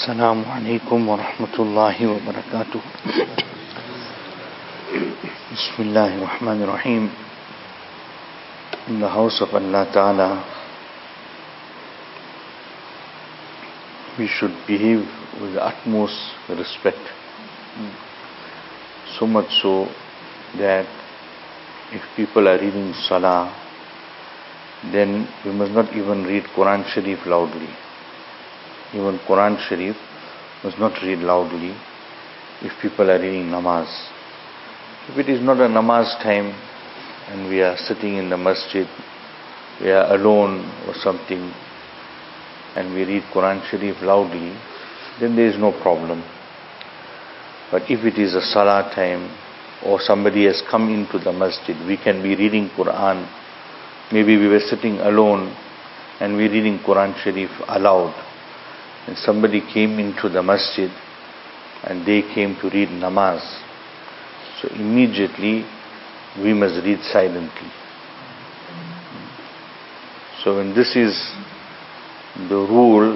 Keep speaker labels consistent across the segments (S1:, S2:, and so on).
S1: Assalamu alaikum wa rahmatullahi wa barakatuh. Bismillahir Rahmanir Rahim. In the house of Allah Ta'ala, we should behave with the utmost respect. So much so that if people are reading Salah, then we must not even read Quran Sharif loudly. Even Quran Sharif must not read loudly if people are reading namaz. If it is not a namaz time and we are sitting in the masjid, we are alone or something, and we read Quran Sharif loudly, then there is no problem. But if it is a salah time or somebody has come into the masjid, we can be reading Quran. Maybe we were sitting alone and we are reading Quran Sharif aloud. And somebody came into the masjid and they came to read namaz. So immediately we must read silently. So when this is the rule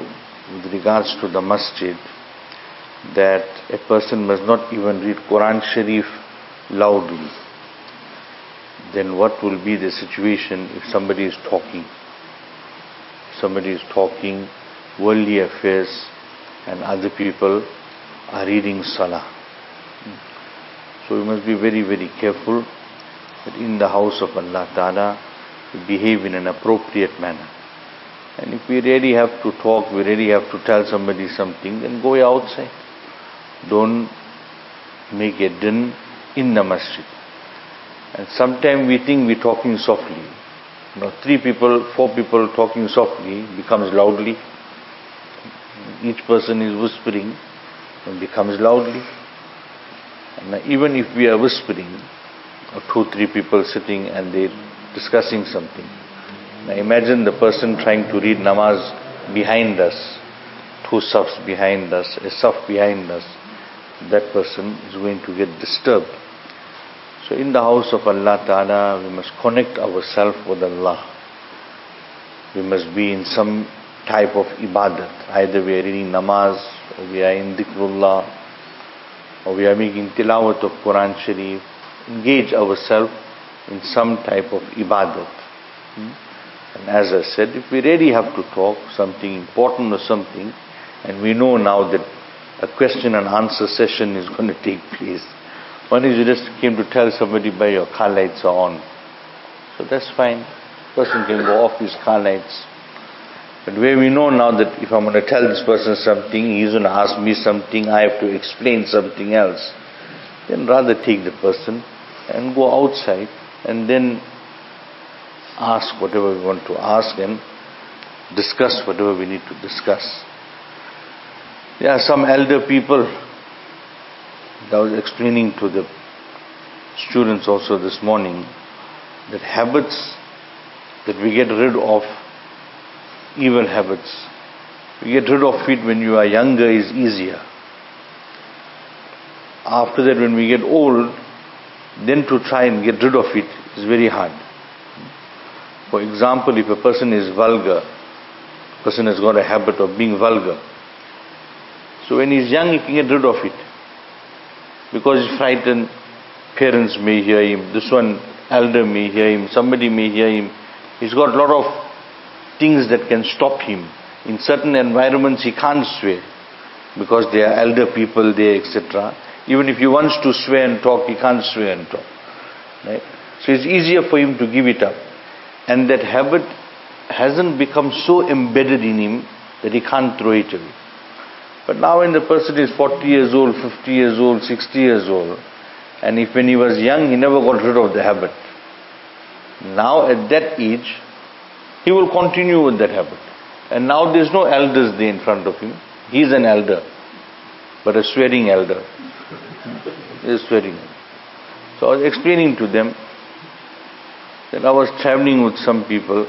S1: with regards to the masjid, that a person must not even read Quran Sharif loudly, then what will be the situation if somebody is talking? Somebody is talking worldly affairs and other people are reading Salah. So we must be very, very careful that in the house of Allah Ta'ala we behave in an appropriate manner. And if we really have to talk, we really have to tell somebody something, then go outside. Don't make a din in the masjid. And sometimes we think we're talking softly. 3 people, 4 people talking softly becomes loudly. Each person is whispering and becomes loudly. And even if we are whispering, or 2, 3 people sitting and they're discussing something. Now imagine the person trying to read namaz behind us, 2 safs behind us, a saf behind us. That person is going to get disturbed. So in the house of Allah Ta'ala, we must connect ourselves with Allah. We must be in some type of ibadat. Either we are reading namaz, or we are in dhikrullah, or we are making tilawat of Quran Sharif. Engage ourselves in some type of ibadat. And as I said, if we really have to talk something important or something, and we know now that a question and answer session is going to take place, one is you just came to tell somebody by your car lights are on. So that's fine. Person can go off his car lights. But where we know now that if I'm going to tell this person something, he's going to ask me something, I have to explain something else, then rather take the person and go outside and then ask whatever we want to ask and discuss whatever we need to discuss. There are some elder people, I was explaining to the students also this morning, that habits that we get rid of, evil habits, we get rid of it when you are younger is easier. After that, when we get old, then to try and get rid of it is very hard. For example, if a person is vulgar, a person has got a habit of being vulgar. So when he's young, he can get rid of it. Because he's frightened, parents may hear him, this one elder may hear him, somebody may hear him. He's got a lot of things that can stop him. In certain environments he can't swear because there are elder people there, etc. Even if he wants to swear and talk, he can't swear and talk. Right? So it's easier for him to give it up. And that habit hasn't become so embedded in him that he can't throw it away. But now when the person is 40 years old, 50 years old, 60 years old, and if when he was young he never got rid of the habit, now at that age he will continue with that habit. And now there's no elders there in front of him. He's an elder, but a swearing elder. He's swearing. So I was explaining to them that I was traveling with some people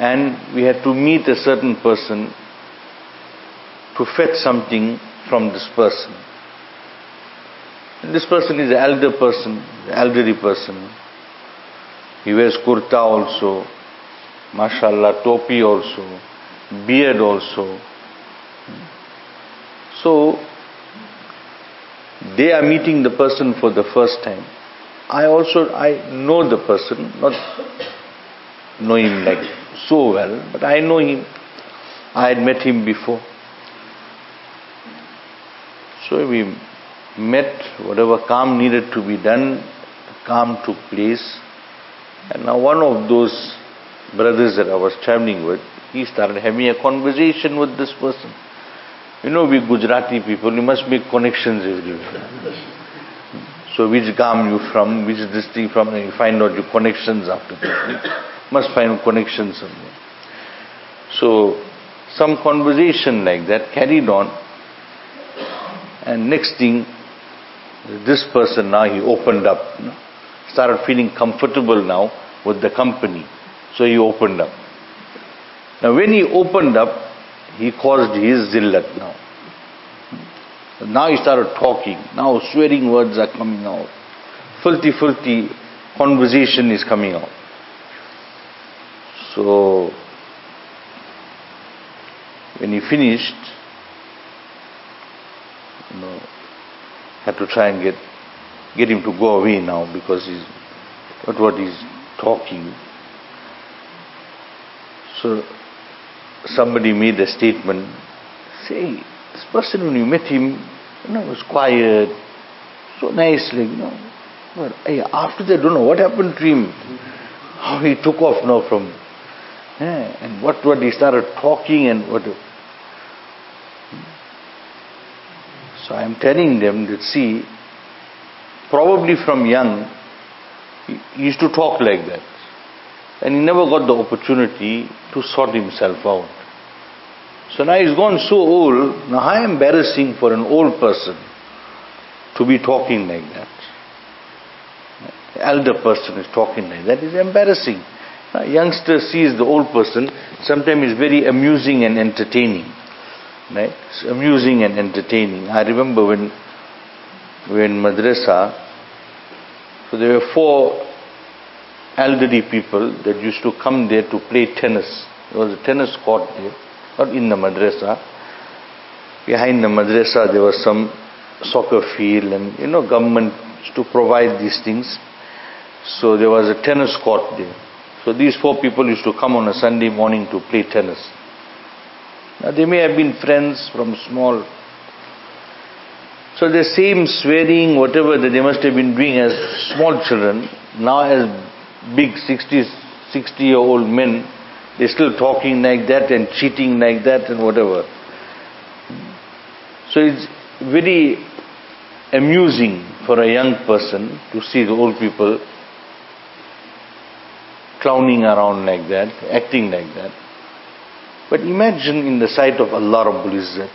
S1: and we had to meet a certain person to fetch something from this person. And this person is an elder person, elderly person. He wears kurta also, mashallah, topi also, beard also, So, they are meeting the person for the first time. I know the person, not know him like so well, but I know him. I had met him before. So we met, whatever calm needed to be done, calm took place. And now one of those brothers that I was traveling with, he started having a conversation with this person. You know, we Gujarati people, you must make connections everywhere. So which Gam you from, which district from, and you find out your connections after that. Must find connections somewhere. So some conversation like that carried on, and next thing, this person now he opened up, started feeling comfortable now with the company. So he opened up. Now when he opened up, he caused his zillat now. Now he started talking. Now swearing words are coming out. Filthy conversation is coming out. So when he finished, had to try and get him to go away now, because he's not what he's talking. So somebody made a statement, say, this person when you met him, was quiet, so nice, but after that, don't know what happened to him, how he took off now from, and what he started talking and what. So I am telling them that, see, probably from young, he used to talk like that. And he never got the opportunity to sort himself out. So now he's gone so old, now how embarrassing for an old person to be talking like that. The elder person is talking like that, is embarrassing. Now, youngster sees the old person, sometimes it's very amusing and entertaining. Right? It's amusing and entertaining. I remember when in madrasa, so there were 4 elderly people that used to come there to play tennis. There was a tennis court there, not in the madrasa. Behind the madrasa there was some soccer field, and government used to provide these things. So there was a tennis court there. So these 4 people used to come on a Sunday morning to play tennis. Now they may have been friends from small. So the same swearing, whatever that they must have been doing as small children, now as big 60-year-old men, they're still talking like that and cheating like that and whatever. So it's very amusing for a young person to see the old people clowning around like that, acting like that. But imagine in the sight of Allah Rabbul Izzat,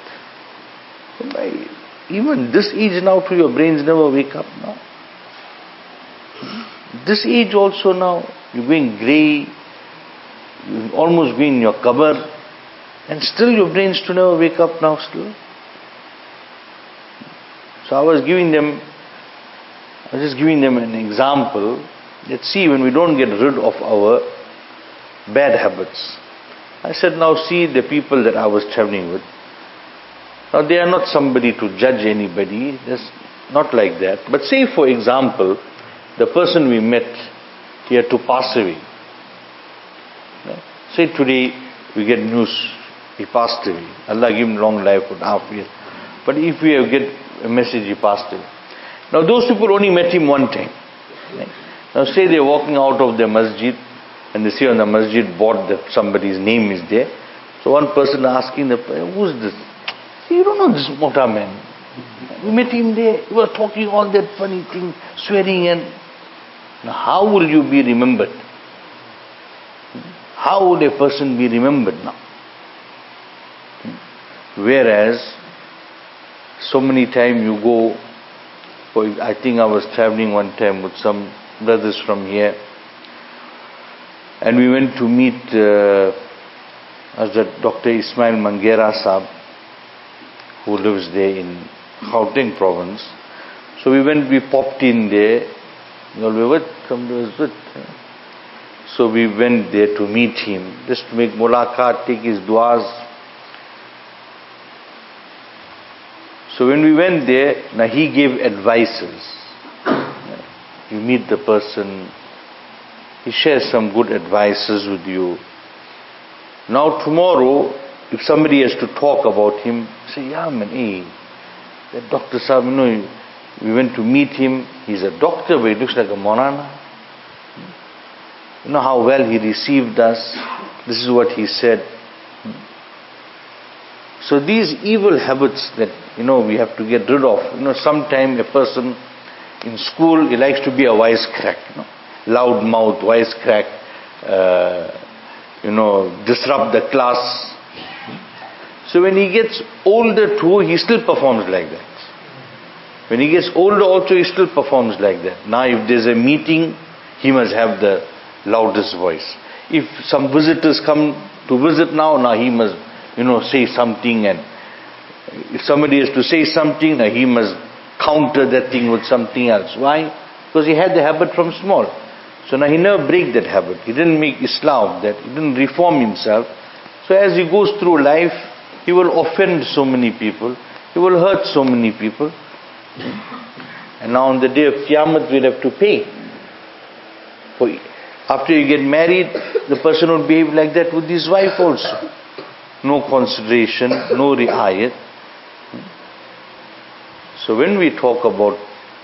S1: even this age now to your brains never wake up now. This age also now, you're going grey, you're almost going in your qabr, and still your brains to never wake up now still. So I was just giving them an example that, see, when we don't get rid of our bad habits. I said, now see the people that I was traveling with. Now they are not somebody to judge anybody, just not like that. But say for example, the person we met, he had to pass away. Say today we get news, he passed away. Allah give him long life and afiyat. But if we get a message, he passed away. Now those people only met him one time. Now say they're walking out of the masjid, and they see on the masjid board that somebody's name is there. So one person asking who's this? See, you don't know this Mota man. We met him there, he was talking all that funny thing, swearing, and now how will you be remembered? How would a person be remembered now? Whereas, so many times you go, I think I was traveling one time with some brothers from here, and we went to meet Dr. Ismail Mangera Sahab, who lives there in Gauteng province. So we popped in there. So we went there to meet him, just to make mulaqat, take his du'as. So when we went there, now he gave advices. You meet the person, he shares some good advices with you. Now tomorrow, if somebody has to talk about him, say, yeah man, hey, that Dr. Sahib, we went to meet him, he's a doctor, but he looks like a Moulana. You know how well he received us. This is what he said. So these evil habits that, we have to get rid of. Sometime a person in school, he likes to be a wisecrack. Loud mouth, wisecrack, disrupt the class. So when he gets older too, he still performs like that. When he gets older also, he still performs like that. Now if there's a meeting, he must have the loudest voice. If some visitors come to visit now he must, say something, and if somebody has to say something, now he must counter that thing with something else. Why? Because he had the habit from small. So now he never break that habit. He didn't make Islah of that. He didn't reform himself. So as he goes through life, he will offend so many people. He will hurt so many people. And now on the day of Qiyamah, we'll have to pay. After you get married, the person will behave like that with his wife also. No consideration, no ri'ayat. So when we talk about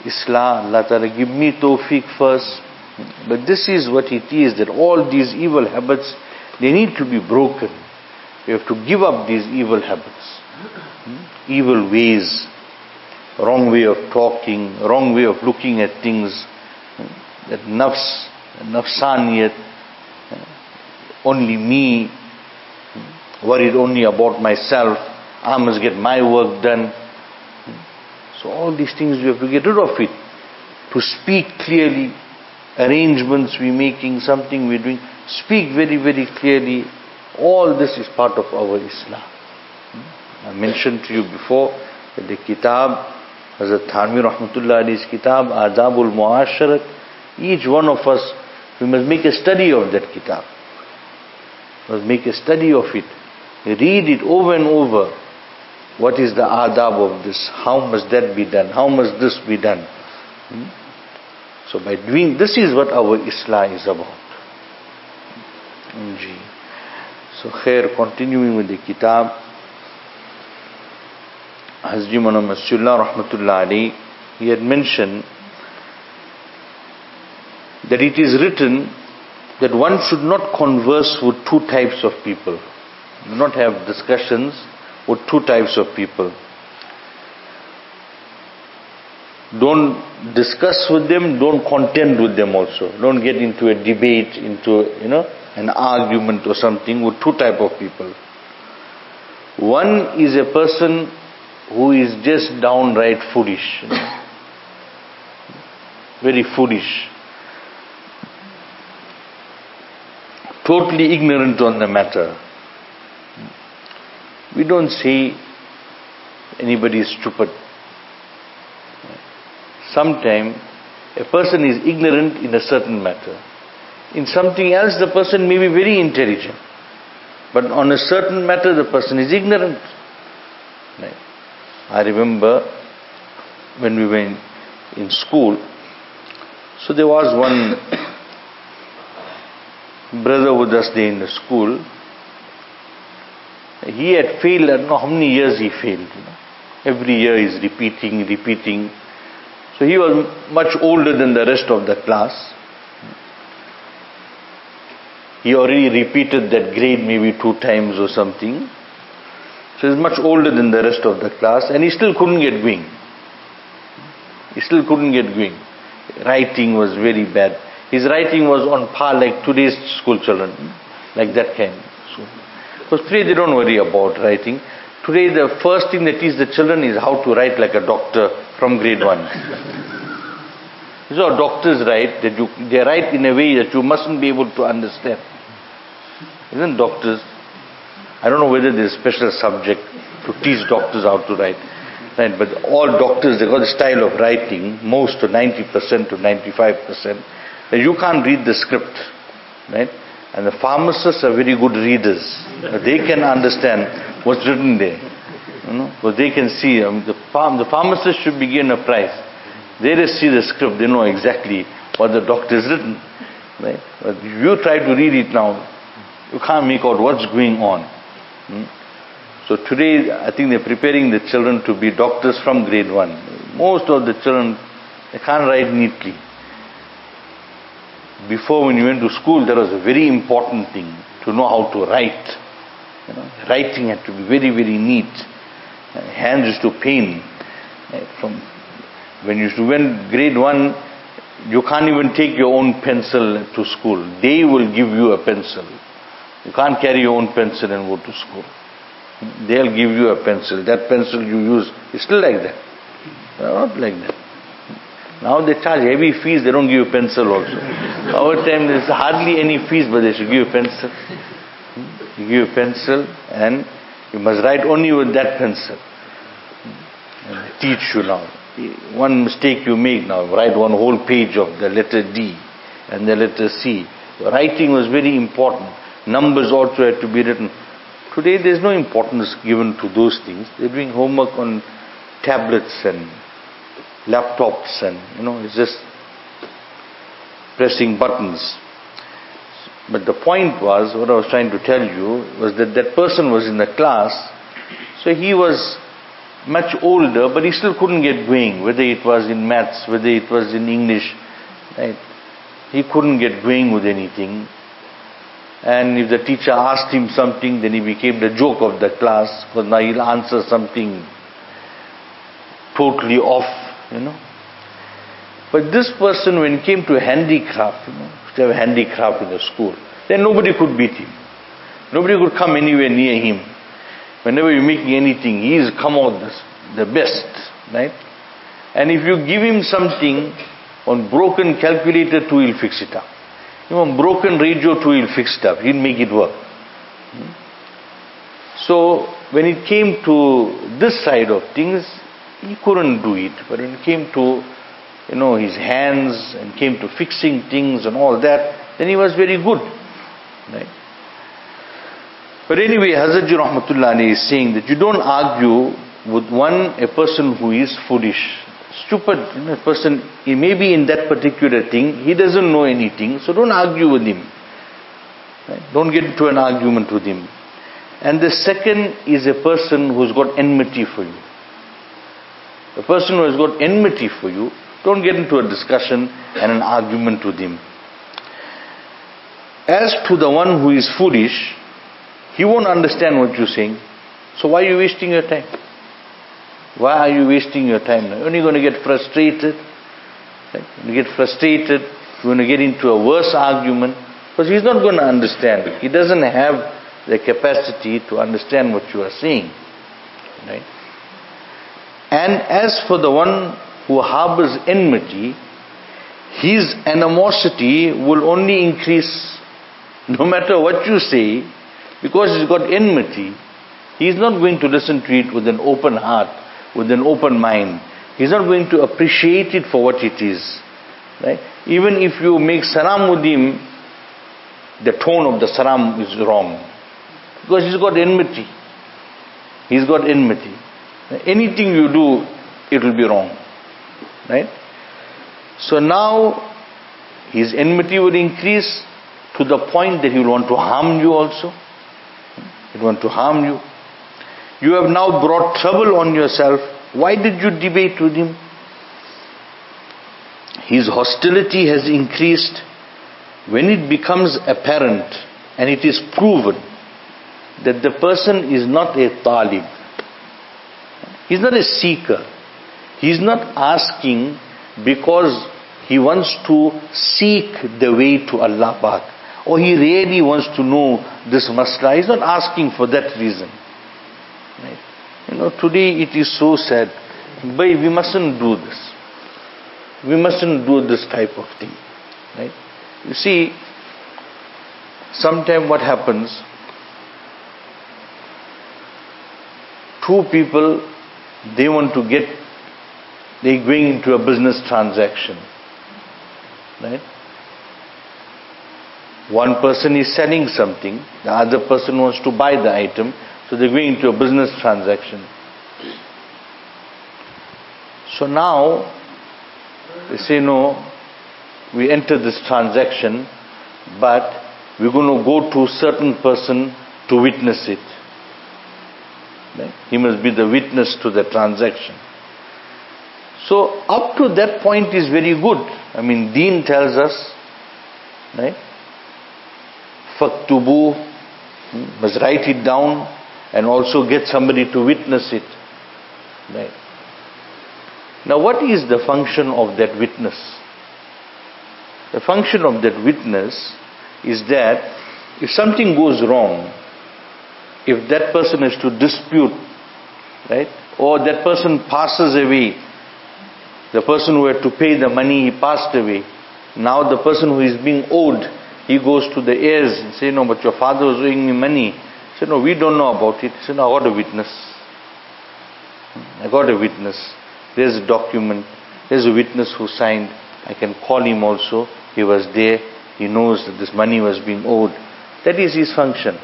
S1: Islah, Allah Ta'ala give me tawfiq first. But this is what it is, that all these evil habits, they need to be broken. We have to give up these evil habits. Evil ways, wrong way of talking, wrong way of looking at things, that nafsaniyat, only me, worried only about myself, I must get my work done. So all these things we have to get rid of it. To speak clearly, arrangements we're making, something we're doing, speak very, very clearly. All this is part of our Islam. I mentioned to you before that the kitab, Hazrat Thanvi Rahmatullah Ali's kitab, Adabul Muasharat, each one of us, we must make a study of that kitab. We must make a study of it. Read it over and over. What is the adab of this? How must that be done? How must this be done? So by doing, this is what our Islah is about. So khair, continuing with the kitab, Hazrat Moulana Masjidullah Rahmatullah Ali, he had mentioned that it is written that one should not converse with two types of people. Do not have discussions with two types of people. Don't discuss with them, don't contend with them also. Don't get into a debate, into an argument or something with two type of people. One is a person who is just downright foolish. Very foolish. Totally ignorant on the matter. We don't say anybody is stupid. Sometimes a person is ignorant in a certain matter. In something else the person may be very intelligent. But on a certain matter the person is ignorant. I remember when we were in school, so there was one brother with us there in the school. He had failed, I don't know how many years he failed. Every year he's repeating. So he was much older than the rest of the class. He already repeated that grade maybe 2 times or something. So he's much older than the rest of the class, and he still couldn't get going. Writing was very bad. His writing was on par like today's school children, like that kind. Because today they don't worry about writing. Today the first thing they teach the children is how to write like a doctor from grade 1. This is how doctors write, that they write in a way that you mustn't be able to understand. Even doctors, I don't know whether there's a special subject to teach doctors how to write. Right? But all doctors, they got a style of writing, most to 90% to 95%, that you can't read the script. Right? And the pharmacists are very good readers. They can understand what's written there. Because they can see, the pharmacist should be given a prize. They just see the script, they know exactly what the doctor has written. Right? But if you try to read it now, you can't make out what's going on. So today, I think they're preparing the children to be doctors from grade 1. Most of the children, they can't write neatly. Before, when you went to school, that was a very important thing, to know how to write. Writing had to be very, very neat. Hands used to pain. When you went grade 1, you can't even take your own pencil to school. They will give you a pencil. You can't carry your own pencil and go to school. They'll give you a pencil. That pencil you use is still like that. Not like that. Now they charge heavy fees, they don't give you a pencil also. Our time there's hardly any fees, but they should give you a pencil. You give you a pencil and you must write only with that pencil. And they teach you now. One mistake you make now, write one whole page of the letter D and the letter C. Writing was very important. Numbers also had to be written. Today there's no importance given to those things. They're doing homework on tablets and laptops and, it's just pressing buttons. But the point was, what I was trying to tell you, was that that person was in the class, so he was much older, but he still couldn't get going, whether it was in maths, whether it was in English, right? He couldn't get going with anything. And if the teacher asked him something, then he became the joke of the class, because now he'll answer something totally off, But this person, when it came to handicraft, to have handicraft in the school, then nobody could beat him. Nobody could come anywhere near him. Whenever you're making anything, he's come out the best, right? And if you give him something on broken calculator too, he'll fix it up. On broken radio too, he'll fix it up. He'll make it work. So when it came to this side of things, he couldn't do it. But when it came to, his hands and came to fixing things and all that, then he was very good. Right? But anyway, Hazrat Ji Rahmatullah Alayhi is saying that you don't argue with a person who is foolish, stupid, person, he may be in that particular thing, he doesn't know anything, so don't argue with him. Right? Don't get into an argument with him. And the second is a person who's got enmity for you. The person who has got enmity for you, don't get into a discussion and an argument with him. As to the one who is foolish, he won't understand what you're saying. So why are you wasting your time? Why are you wasting your time? You're only going to get frustrated. Right? When you get frustrated, you're going to get into a worse argument, because he's not going to understand. He doesn't have the capacity to understand what you are saying. Right? And as for the one who harbors enmity, his animosity will only increase no matter what you say, because he's got enmity. He's not going to listen to it with an open heart, with an open mind. He's not going to appreciate it for what it is. Right? Even if you make salam with him, the tone of the salam is wrong, because he's got enmity. He's got enmity. Anything you do, it will be wrong. Right? So now his enmity will increase to the point that he will want to harm you also. He will want to harm you. You have now brought trouble on yourself. Why did you debate with him? His hostility has increased when it becomes apparent and it is proven that the person is not a talib. He's not a seeker. He's not asking because he wants to seek the way to Allah Pak, or he really wants to know this masla. He's not asking for that reason. Right? Today it is so sad. But we mustn't do this. We mustn't do this type of thing. Right? You see, sometimes what happens, two people, they're going into a business transaction. Right? One person is selling something, the other person wants to buy the item, so they're going into a business transaction. So now, they say, no, we enter this transaction, but we're going to go to a certain person to witness it. Right? He must be the witness to the transaction. So up to that point is very good. I mean, Deen tells us, right? Faktubu, must write it down and also get somebody to witness it. Right? Now what is the function of that witness? The function of that witness is that if something goes wrong, if that person is to dispute, right, or that person passes away, the person who had to pay the money, he passed away. Now the person who is being owed, he goes to the heirs and say, no, but your father was owing me money. He said, no, we don't know about it. He said, no, I got a witness. I got a witness. There's a document. There's a witness who signed. I can call him also. He was there. He knows that this money was being owed. That is his function.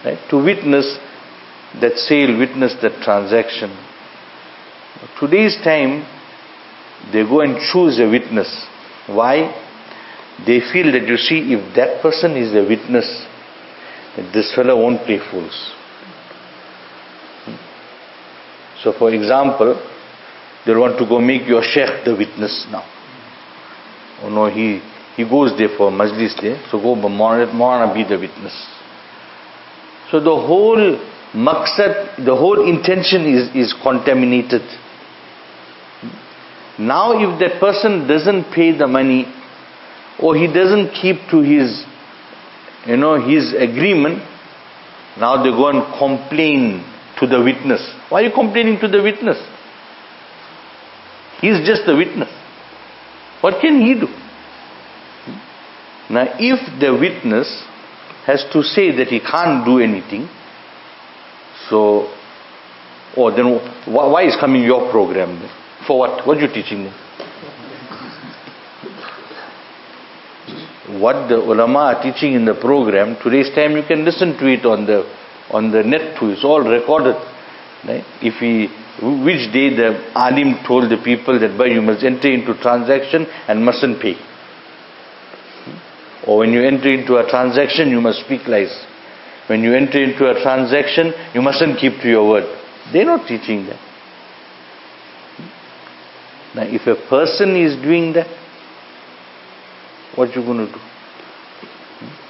S1: Right? To witness that sale, witness that transaction. Today's time, they go and choose a witness. Why? They feel that, you see, if that person is a witness, that this fellow won't play fools. So for example, they want to go make your sheikh the witness now. Oh no, he goes there for majlis there, so go Moulana be the witness. So the whole maqsad, the whole intention is contaminated. Now if that person doesn't pay the money, or he doesn't keep to his, his agreement, now they go and complain to the witness. Why are you complaining to the witness? He's just the witness. What can he do? Now if the witness has to say that he can't do anything, so, then why is coming your program then? For what? What are you teaching them? What the ulama are teaching in the program, today's time you can listen to it on the net too. It's all recorded. Right? Which day the alim told the people that, you must enter into transaction and mustn't pay. Or when you enter into a transaction, you must speak lies. When you enter into a transaction, you mustn't keep to your word. They're not teaching that. Now if a person is doing that, what you going to do?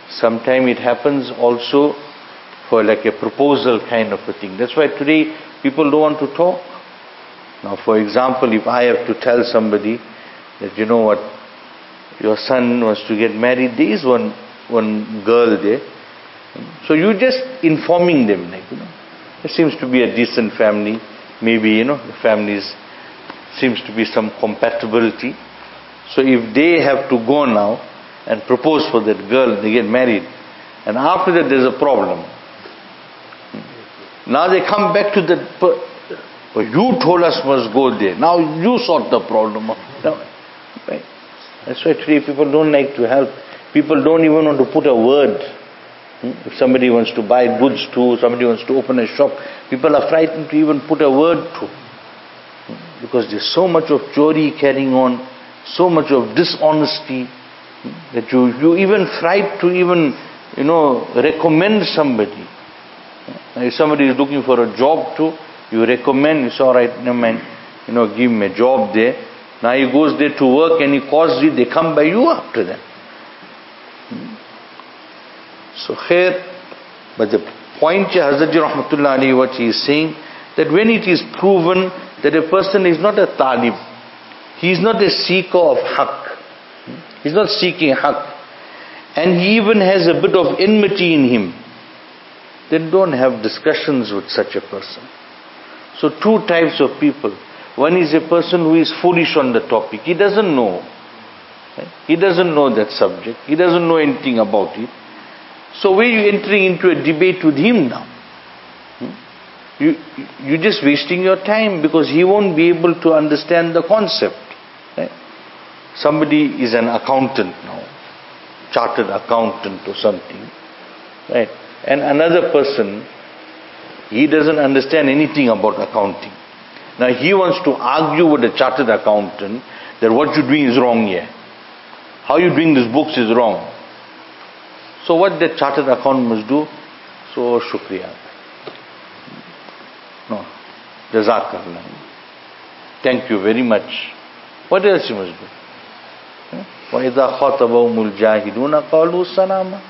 S1: Sometimes it happens also for like a proposal kind of a thing. That's why today people don't want to talk. Now for example, if I have to tell somebody that, you know what, your son wants to get married, there is one girl there. So you just informing them, like, there seems to be a decent family, maybe, the families seems to be some compatibility. So if they have to go now and propose for that girl, they get married, and after that there's a problem. Now they come back to that, you told us must go there, now you sort the problem out. Right? That's why today people don't like to help. People don't even want to put a word. If somebody wants to buy goods too, somebody wants to open a shop, people are frightened to even put a word to. Because there's so much of chori carrying on, so much of dishonesty, that you even frightened to even, recommend somebody. If somebody is looking for a job too, you recommend, you say, all right, never mind, give him a job there. Now he goes there to work and he calls you, they come by you after that. So khair, but the point here, Hazrat Rahmatullah alayhi, what he is saying, that when it is proven that a person is not a talib, he is not a seeker of haqq, he is not seeking haqq, and he even has a bit of enmity in him, then don't have discussions with such a person. So two types of people. One is a person who is foolish on the topic. He doesn't know. Right? He doesn't know that subject. He doesn't know anything about it. So where are you entering into a debate with him now? You're just wasting your time, because he won't be able to understand the concept. Right? Somebody is an accountant now, chartered accountant or something. Right? And another person, he doesn't understand anything about accounting. Now he wants to argue with a chartered accountant that what you're doing is wrong here. How you're doing these books is wrong. So what the chartered accountant must do? So shukriya. No. Jazakallah. Thank you very much. What else you must do? وَإِذَا خَاطَبَهُمُ الْجَاهِلُونَ قَالُوا سَلَامًا.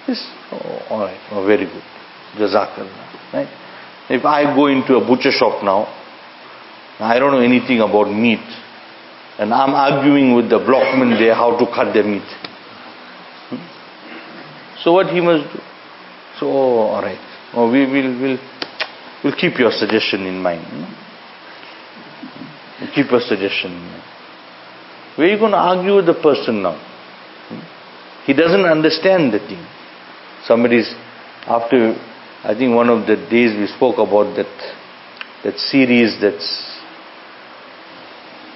S1: Yes. Oh, all right. Oh, very good. Jazakallah. Right? If I go into a butcher shop now, I don't know anything about meat, and I'm arguing with the blockman there how to cut the meat. So what he must do? So, all right. Oh, we'll keep your suggestion in mind. We'll keep your suggestion in mind. Where are you going to argue with the person now? He doesn't understand the thing. Somebody's, after, I think one of the days we spoke about that series that's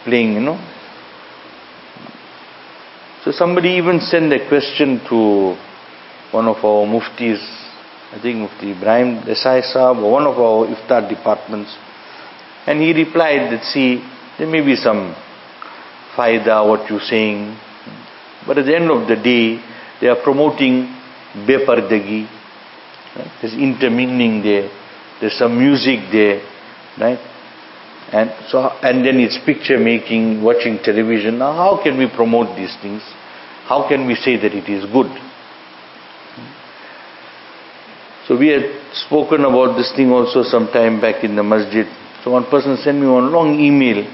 S1: playing, So somebody even sent a question to one of our muftis, I think Mufti Ibrahim Desai Sahab, or one of our iftar departments, and he replied that, see, there may be some faida what you're saying, but at the end of the day, they are promoting bepardagi. Right? There's intermingling there. There's some music there, right? And then it's picture making, watching television. Now, how can we promote these things? How can we say that it is good? So we had spoken about this thing also some time back in the masjid. So one person sent me one long email.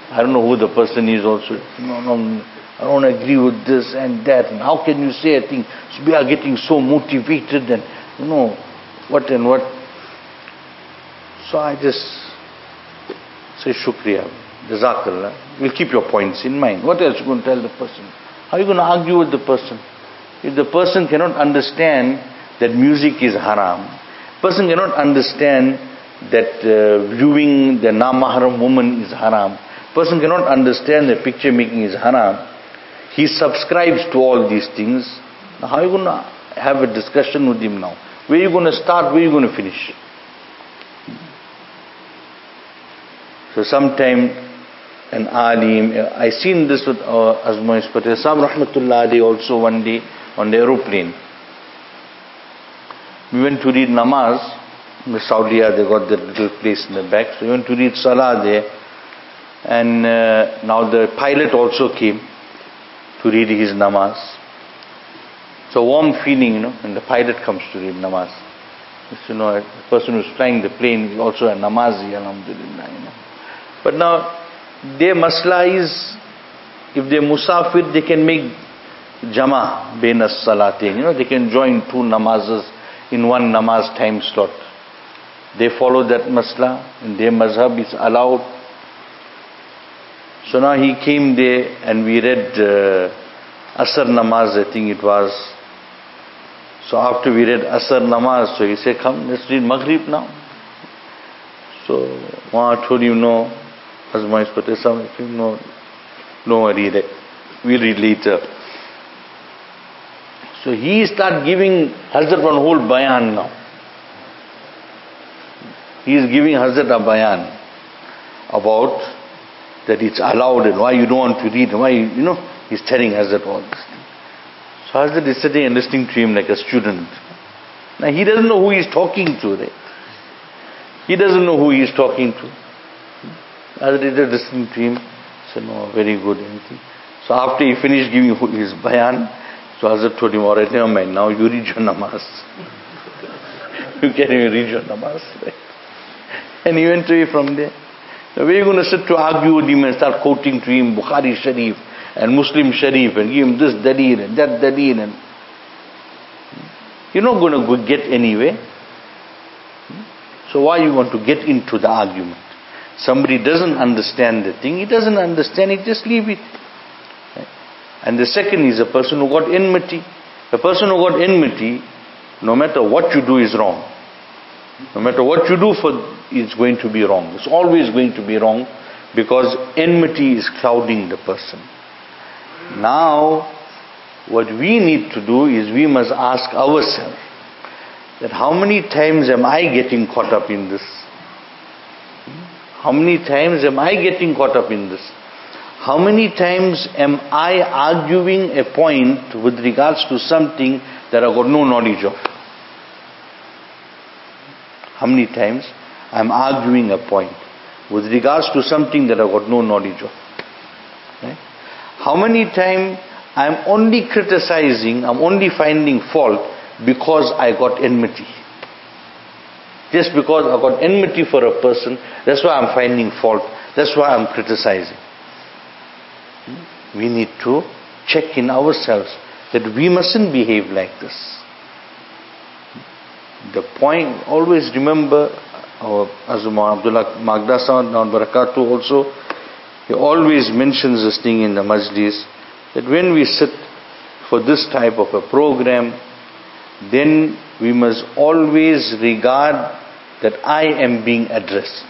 S1: I don't know who the person is also. No, I don't agree with this and that. And how can you say a thing? So we are getting so motivated and, what and what. So I just say shukriya, jazakallah. We'll keep your points in mind. What else are you going to tell the person? How are you going to argue with the person? If the person cannot understand that music is haram, person cannot understand that viewing the non-mahram woman is haram, person cannot understand that picture making is haram, he subscribes to all these things. Now how are you going to have a discussion with him now? Where are you going to start? Where are you going to finish? So sometime an alim, I seen this with Azmois Patel Sahab Rahmatullah alayhi also one day on the aeroplane. We went to read namaz. In Saudi Arabia, they got that little place in the back. So we went to read salah there. And now the pilot also came to read his namaz. So warm feeling, when the pilot comes to read namaz. The person who's flying the plane is also a namazi, alhamdulillah. But now, their masla is, if they're musafir, they can make jama baina salatain. They can join two namazes in one namaz time slot. They follow that masla, and their mazhab is allowed. So now he came there and we read Asr namaz, I think it was. So after we read Asr namaz, so he said, come, let's read Maghrib now. So I told him, no, Azmais Patel Sahab, no worry, we'll read later. So he started giving Hazrat one whole bayan now. He is giving Hazrat a bayan about that it's allowed and why you don't want to read, and why, he's telling Hazrat all this thing. So Hazrat is sitting and listening to him like a student. Now he doesn't know who he's talking to, right? He doesn't know who he's talking to. Hazrat is listening to him. So no, very good, anything. So after he finished giving his bayan, so Hazrat told him, all right, never mind, now you read your namaz. You can't even read your namaz, right? And he went away from there. Now where are you going to sit to argue with him and start quoting to him Bukhari Sharif and Muslim Sharif and give him this daleel and that daleel? And you're not going to get anywhere. So why you want to get into the argument? Somebody doesn't understand the thing, he doesn't understand it, just leave it. Right? And the second is a person who got enmity. A person who got enmity, no matter what you do is wrong. No matter what you do it's going to be wrong. It's always going to be wrong because enmity is clouding the person. Now, what we need to do is we must ask ourselves that how many times am I getting caught up in this? How many times am I getting caught up in this? How many times am I arguing a point with regards to something that I got no knowledge of? How many times I am arguing a point with regards to something that I got no knowledge of? Right? How many times I am only criticizing, I'm only finding fault because I got enmity. Just because I got enmity for a person, that's why I'm finding fault, that's why I'm criticizing. We need to check in ourselves that we mustn't behave like this. The point, always remember, our Azuma Abdullah Magdasa Naun Barakatuh also, he always mentions this thing in the majlis, that when we sit for this type of a program, then we must always regard that I am being addressed.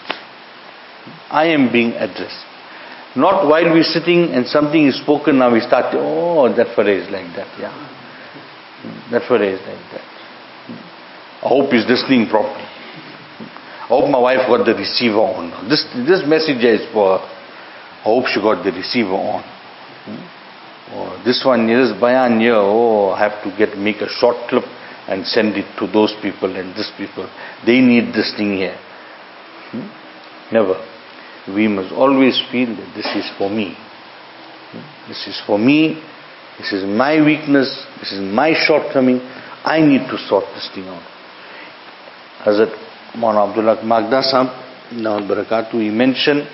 S1: I am being addressed. Not while we're sitting and something is spoken, now we start, oh, that fella is like that, yeah. That fella is like that. I hope he's listening properly. I hope my wife got the receiver on. This message is for her. I hope she got the receiver on. Or this one, this bayan here, oh, I have to make a short clip and send it to those people and this people. They need this thing here. Never. We must always feel that this is for me. This is for me. This is my weakness. This is my shortcoming. I need to sort this thing out. Hazrat Moulana Abdullah Magda Sahib, Naun Barakatuh, he mentioned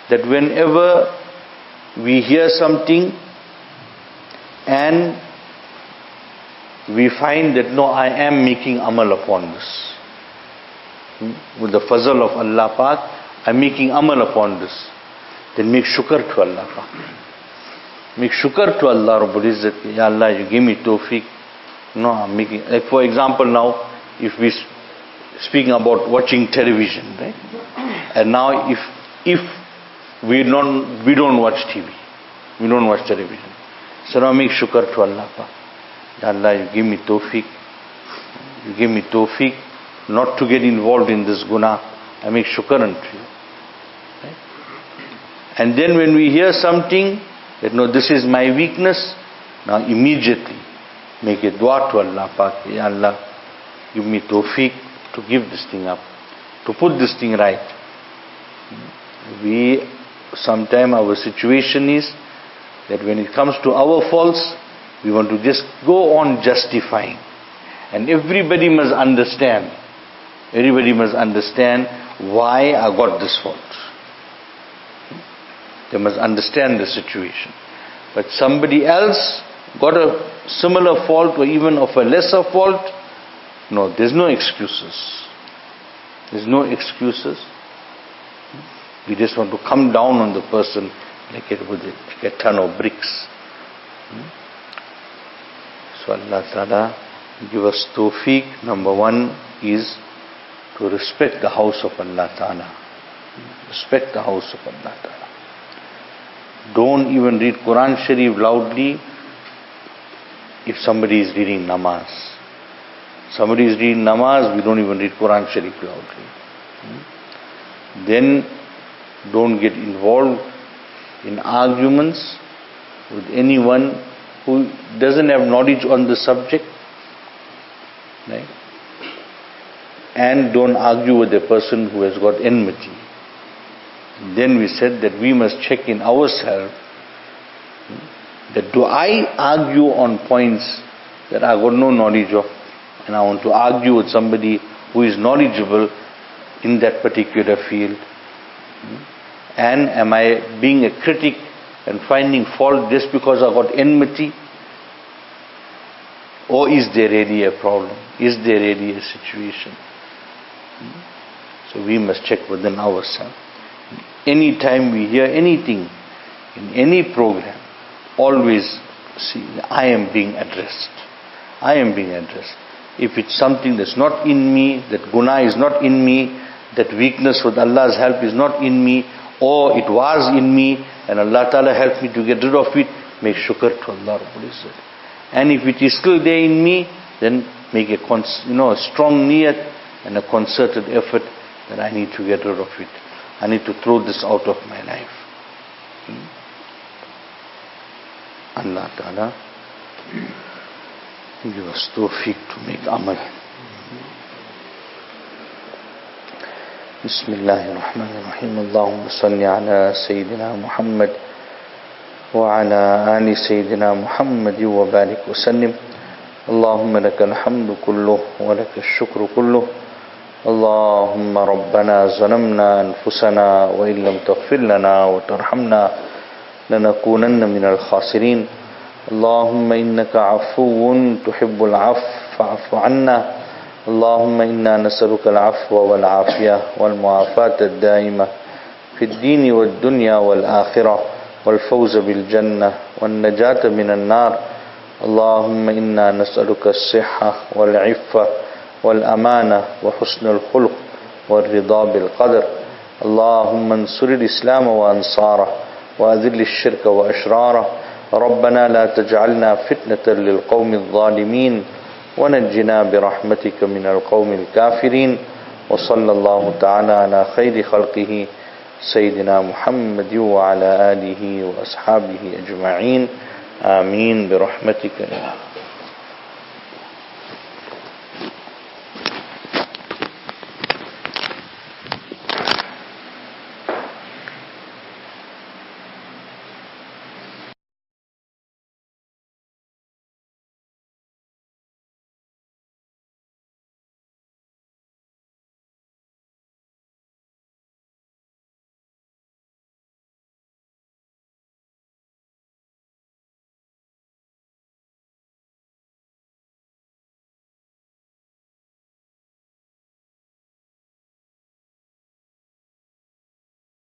S1: that whenever we hear something and we find that no, I am making amal upon this. With the fazl of Allah Pak, I'm making amal upon this. Then make shukr to Allah Pak. Make shukr to Allah Rabbul Izzat. Ya Allah, you give me tawfiq. No, I'm making, like for example now, if we speaking about watching television, right? And now if we don't watch TV, we don't watch television. So now make shukr to Allah Pak. Ya Allah, you give me tawfiq. You give me tawfiq not to get involved in this guna. I make shukr unto you. Right? And then when we hear something that no, this is my weakness, now immediately make a dua to Allah Pak. Ya Allah, give me tawfiq to give this thing up, to put this thing right. Sometime our situation is that when it comes to our faults, we want to just go on justifying. And everybody must understand why I got this fault. They must understand the situation. But somebody else got a similar fault or even of a lesser fault, no, there's no excuses. There's no excuses. We just want to come down on the person like a ton of bricks. So Allah Ta'ala give us tawfiq. Number one is to respect the house of Allah Ta'ala. Respect the house of Allah Ta'ala. Don't even read Quran Sharif loudly if somebody is reading namaz. Somebody is reading namaz, we don't even read Quran Sharif loudly. Then don't get involved in arguments with anyone who doesn't have knowledge on the subject. Right? And don't argue with a person who has got enmity. Then we said that we must check in ourselves that do I argue on points that I got no knowledge of, and I want to argue with somebody who is knowledgeable in that particular field? And am I being a critic and finding fault just because I got enmity? Or is there really a problem? Is there really a situation? So we must check within ourselves. Anytime we hear anything in any program, always see, I am being addressed. I am being addressed. If it's something that's not in me, that guna is not in me, that weakness with Allah's help is not in me, or it was in me, and Allah Ta'ala helped me to get rid of it, make shukr to Allah Rabbul Izzat. And if it is still there in me, then make a strong niyat and a concerted effort that I need to get rid of it. I need to throw this out of my life. Allah Ta'ala give us tawfiq to make amal. Bismillahirrahmanirrahim. Allahumma salli ala Sayyidina Muhammad wa ala ali Sayyidina Muhammad wa barik wa sallim. Allahumma lakal hamdu kulluh wa lakal shukru kulluh. Allahumma rabbana zalamna anfusana wa illam taghfir lana wa tarhamna lanakunanna minal khasirin. Allahumma innaka afuwun tuhibbul afwa fa'fu anna. Allahumma inna nas'aluka al-afwa wal afiyah wal mu'afata ad-daima fi ad-din wad dunya wal akhirah wal fawza bil jannah wan najata minan nar. Allahumma inna nas'aluka as-sihha wal 'iffa wal amana wa husnul khuluq wal ridha bil qadar. Allahumma ansur al-islam wa ansara wa adhill ash-shirka wa ashrara. ربنا لا تجعلنا فتنة للقوم الظالمين ونجنا برحمتك من القوم الكافرين. وصلى الله تعالى على خير خلقه سيدنا محمد وعلى آله وأصحابه أجمعين. آمين برحمتك يا